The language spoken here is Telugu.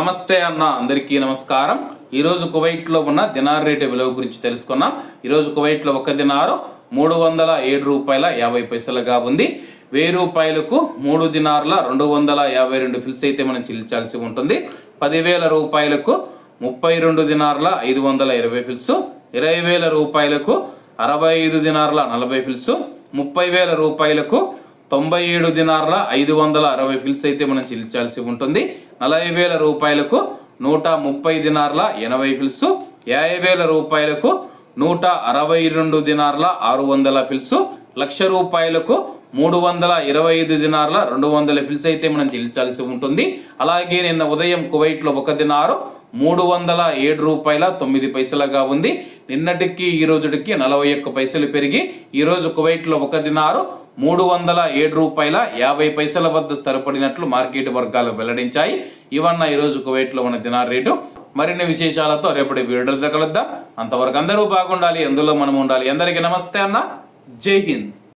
నమస్తే అన్న, అందరికీ నమస్కారం. ఈరోజు కువైట్లో ఉన్న దినార్ రేటు విలువ గురించి తెలుసుకున్నాం. ఈరోజు కువైట్లో ఒక దినారు 307 రూపాయల 50 పైసలుగా ఉంది. 1000 రూపాయలకు 3 దినార్ల 252 ఫిల్స్ అయితే మనం చెల్లించాల్సి ఉంటుంది. 10,000 రూపాయలకు 32 దినార్ల 520 ఫిల్స్, 20,000 రూపాయలకు 65 దినార్ల 40 ఫిల్స్, 30,000 రూపాయలకు 97 దినార్ల 560 ఫిల్స్ అయితే మనం చెల్లించాల్సి ఉంటుంది. 40,000 రూపాయలకు 130 దినార్ల 80 ఫిల్స్, 50,000 రూపాయలకు 162 దినార్ల 600 ఫిల్స్, 1,00,000 రూపాయలకు 325 దినార్ల 200 ఫిల్స్ అయితే మనం చెల్లించాల్సి ఉంటుంది. అలాగే నిన్న ఉదయం కువైట్లో ఒక దినారు 307 రూపాయల 9 పైసలుగా ఉంది. నిన్నటికి ఈ రోజుకి 41 పైసలు పెరిగి ఈరోజు కువైట్లో ఒక దినారు 307 రూపాయల 50 పైసల వద్ద స్థిరపడినట్లు మార్కెట్ వర్గాలు వెల్లడించాయి. ఇవన్న ఈరోజు కువైట్లో ఉన్న దినార్ రేటు. మరిన్ని విశేషాలతో రేపటి వీడియోలో కలుద్దాం. అంతవరకు అందరూ బాగుండాలి, అందులో మనం ఉండాలి. అందరికీ నమస్తే అన్న, జై హింద్.